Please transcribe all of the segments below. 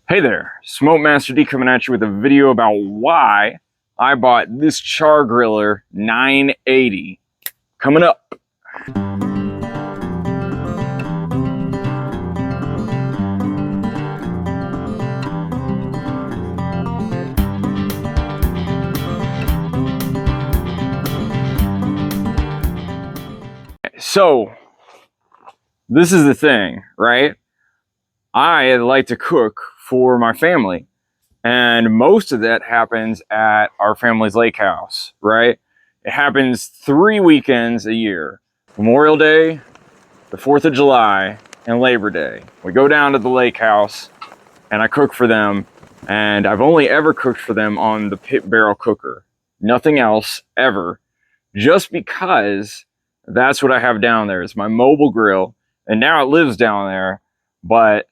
Hey there, Smoke Master D coming at you with a video about why I bought this Char Griller 980. Coming up. So, this is the thing, right? I like to cook for my family, and most of that happens at our family's lake house, right? It happens 3 weekends a year: Memorial Day, the 4th of July, and Labor Day. We go down to the lake house and I cook for them, and I've only ever cooked for them on the pit barrel cooker. Nothing else ever, just because that's what I have down there. It's my mobile grill, and now it lives down there. But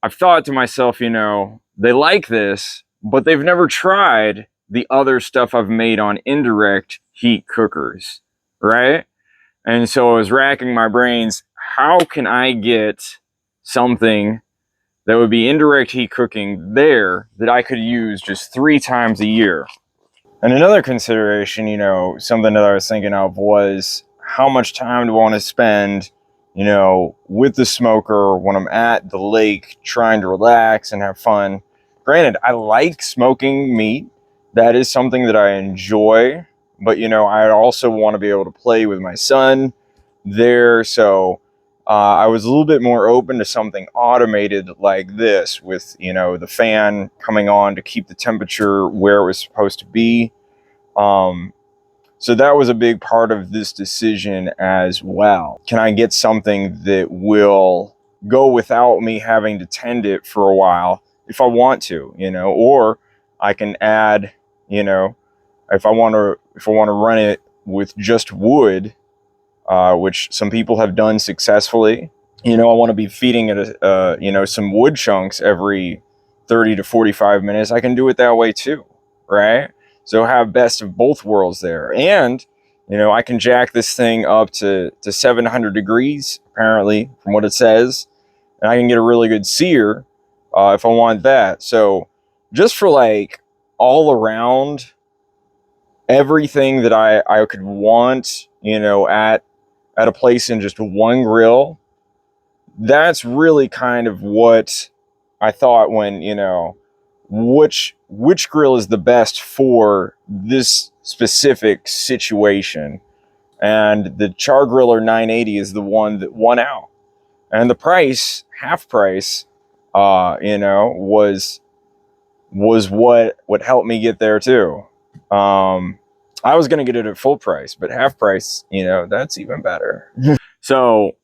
I've thought to myself, they like this, but they've never tried the other stuff I've made on indirect heat cookers, right? And so I was racking my brains, how can I get something that would be indirect heat cooking there that I could use just 3 times a year? And another consideration, something that I was thinking of was, how much time do I want to spend, with the smoker when I'm at the lake trying to relax and have fun? Granted, I like smoking meat. That is something that I enjoy. But, I also want to be able to play with my son there. So I was a little bit more open to something automated like this with, the fan coming on to keep the temperature where it was supposed to be. So that was a big part of this decision as well. Can I get something that will go without me having to tend it for a while if I want to, or I can add, if I want to run it with just wood, which some people have done successfully. I want to be feeding it, some wood chunks every 30 to 45 minutes. I can do it that way too, right? So have best of both worlds there. And, I can jack this thing up to 700 degrees, apparently, from what it says. And I can get a really good sear if I want that. So just for like all around everything that I could want, at a place in just one grill, that's really kind of what I thought when, which grill is the best for this specific situation. And the Char Griller 980 is the one that won out. And the price, half price, was what helped me get there too. I was going to get it at full price, but half price, that's even better. So,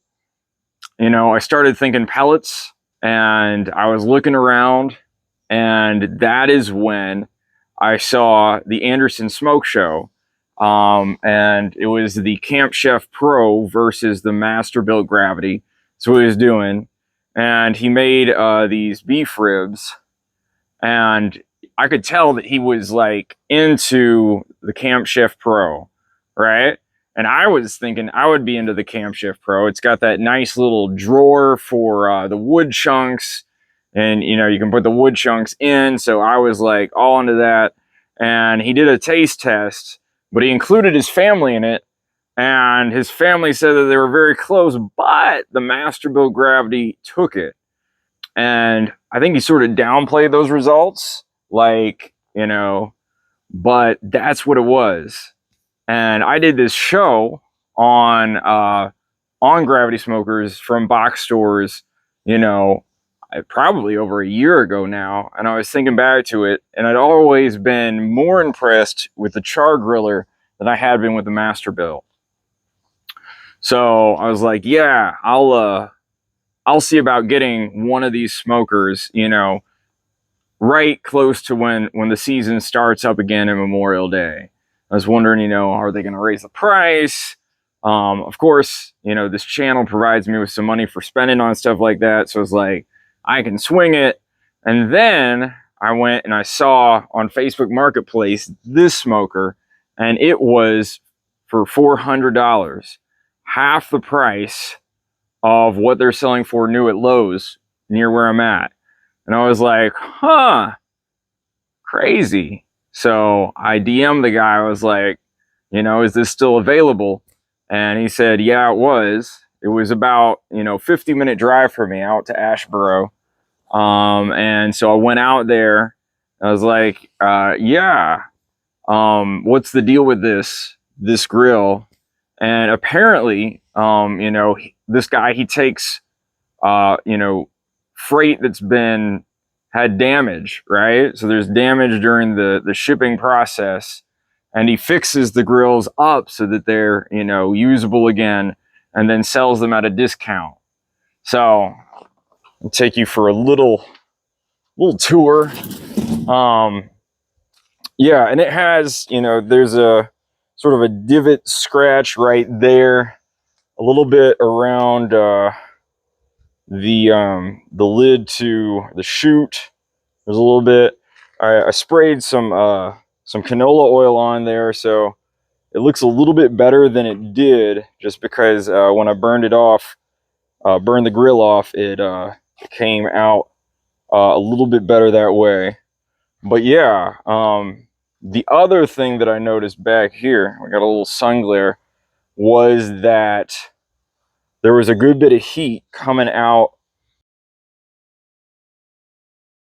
I started thinking pellets, and I was looking around, and that is when I saw the Anderson Smoke Show. And it was the Camp Chef Pro versus the Masterbuilt Gravity. That's what he was doing. And he made these beef ribs, and I could tell that he was like into the Camp Chef Pro, right? And I was thinking I would be into the Camp Chef Pro. It's got that nice little drawer for the wood chunks, and you can put the wood chunks in. So I was like all into that. And he did a taste test, but he included his family in it, and his family said that they were very close, but the Masterbuilt Gravity took it. And I think he sort of downplayed those results, but that's what it was. And I did this show on gravity smokers from box stores, probably over a year ago now. And I was thinking back to it, and I'd always been more impressed with the Char Griller than I had been with the Masterbuilt. So I was like, yeah, I'll see about getting one of these smokers, right close to when the season starts up again in Memorial Day. I was wondering, are they going to raise the price? Of course, this channel provides me with some money for spending on stuff like that. So I was like, I can swing it. And then I went and I saw on Facebook Marketplace this smoker, and it was for $400, half the price of what they're selling for new at Lowe's near where I'm at. And I was like, huh, crazy. So I DM'd the guy. I was like, you know, is this still available? And he said, yeah, it was. It was about, 50-minute drive for me out to Ashboro. And so I went out there. I was like, yeah, what's the deal with this grill? And apparently, this guy, he takes, freight that's been had damage, right? So there's damage during the shipping process, and he fixes the grills up so that they're, usable again, and then sells them at a discount. So I'll take you for a little tour. Yeah, and it has, there's a sort of a divot scratch right there, a little bit around the lid to the chute. There's a little bit. I sprayed some canola oil on there, so it looks a little bit better than it did, just because when I burned it off, burned the grill off, it came out a little bit better that way. But yeah, the other thing that I noticed back here, we got a little sun glare, was that there was a good bit of heat coming out.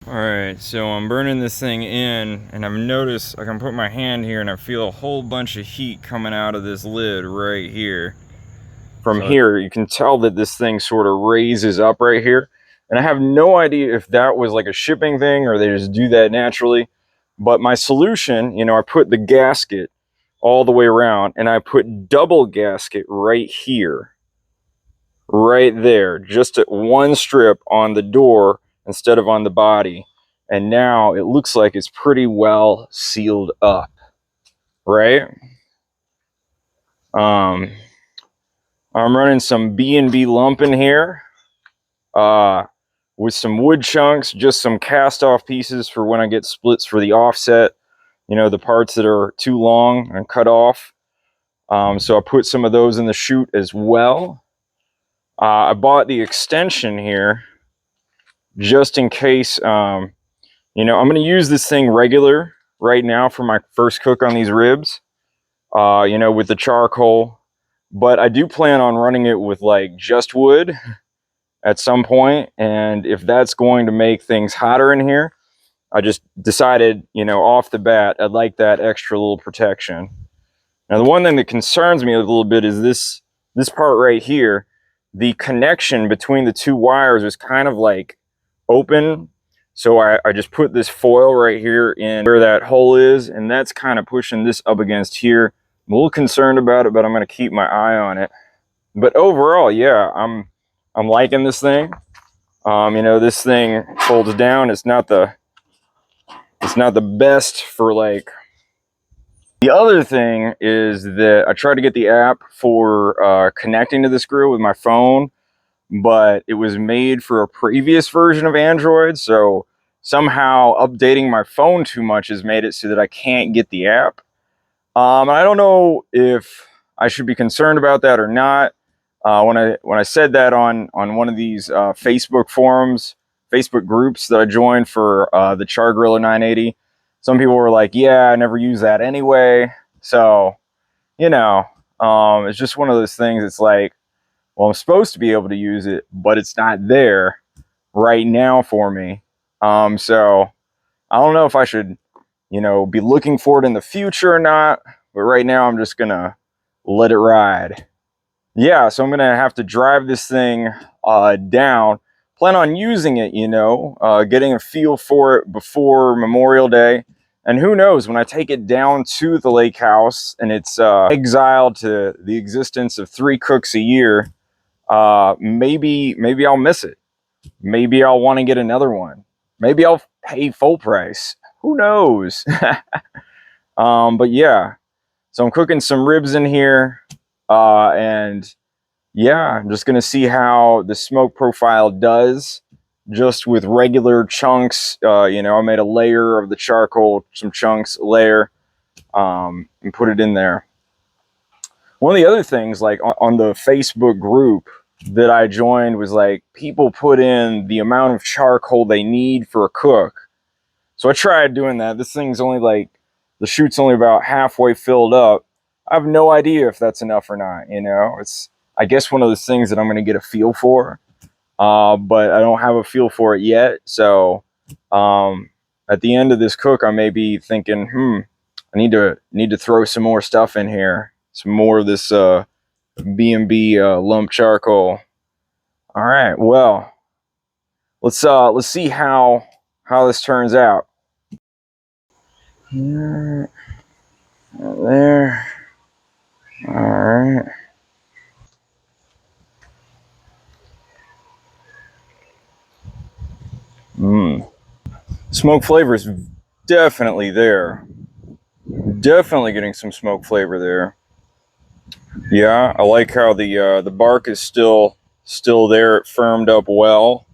All right, so I'm burning this thing in, and I've noticed I can put my hand here and I feel a whole bunch of heat coming out of this lid right here. From here, you can tell that this thing sort of raises up right here. And I have no idea if that was like a shipping thing or they just do that naturally. But my solution, I put the gasket all the way around, and I put double gasket right here, right there, just at one strip on the door instead of on the body. And now it looks like it's pretty well sealed up, right? I'm running some B&B lump in here with some wood chunks, just some cast off pieces for when I get splits for the offset, the parts that are too long and cut off. So I put some of those in the chute as well. I bought the extension here just in case. I'm going to use this thing regular right now for my first cook on these ribs, with the charcoal. But I do plan on running it with like just wood at some point. And if that's going to make things hotter in here, I just decided, off the bat, I'd like that extra little protection. Now, the one thing that concerns me a little bit is this part right here. The connection between the two wires is kind of like open. So I just put this foil right here in where that hole is, and that's kind of pushing this up against here. I'm a little concerned about it, but I'm going to keep my eye on it. But overall, yeah, I'm liking this thing. This thing folds down. It's not the best for like. The other thing is that I tried to get the app for connecting to this grill with my phone, but it was made for a previous version of Android. So somehow updating my phone too much has made it so that I can't get the app. I don't know if I should be concerned about that or not. When I said that on one of these Facebook forums, Facebook groups that I joined for the Char Griller 980, some people were like, yeah, I never use that anyway. So, it's just one of those things. It's like, well, I'm supposed to be able to use it, but it's not there right now for me. So I don't know if I should, be looking for it in the future or not, but right now I'm just gonna let it ride. Yeah, so I'm gonna have to drive this thing down. Plan on using it, getting a feel for it before Memorial Day. And who knows, when I take it down to the lake house and it's exiled to the existence of 3 cooks a year, maybe I'll miss it. Maybe I'll want to get another one. Maybe I'll pay full price. Who knows? But yeah, so I'm cooking some ribs in here, and yeah, I'm just gonna see how the smoke profile does just with regular chunks. I made a layer of the charcoal, some chunks, layer, and put it in there. One of the other things, like on the Facebook group, that I joined was like people put in the amount of charcoal they need for a cook. So I tried doing that. This thing's only like, the chute's only about halfway filled up. I have no idea if that's enough or not, you know? It's, I guess, one of those things that I'm going to get a feel for. But I don't have a feel for it yet. So at the end of this cook, I may be thinking, I need to throw some more stuff in here. Some more of this B&B lump charcoal. All right, well, let's see how this turns out. There. All right. Smoke flavor is definitely there. Definitely getting some smoke flavor there. Yeah, I like how the bark is still there. It firmed up well.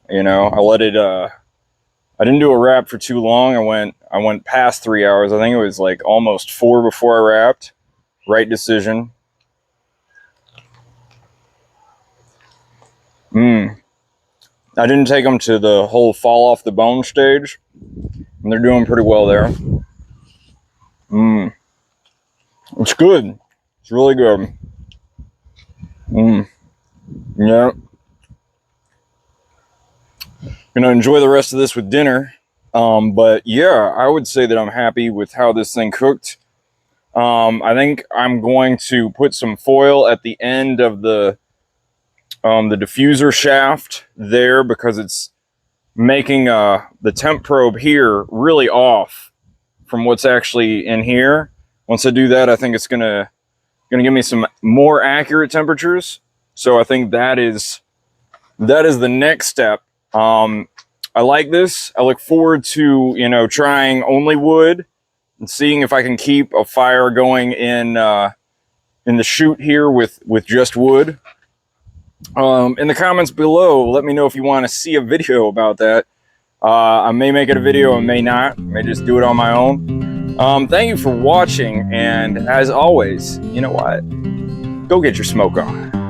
You know, I let it. I didn't do a wrap for too long. I went past 3 hours. I think it was like almost 4 before I wrapped. Right decision. I didn't take them to the whole fall off the bone stage, and they're doing pretty well there. It's good. It's really good. Yeah. Gonna enjoy the rest of this with dinner. But yeah, I would say that I'm happy with how this thing cooked. I think I'm going to put some foil at the end of the diffuser shaft there, because it's making the temp probe here really off from what's actually in here. Once I do that, I think it's gonna give me some more accurate temperatures. So I think that is the next step. I like this. I look forward to, you know, trying only wood and seeing if I can keep a fire going in the chute here with just wood. In the comments below, let me know if you want to see a video about that. I may make it a video, I may not. I may just do it on my own. Thank you for watching, and as always, you know what? Go get your smoke on.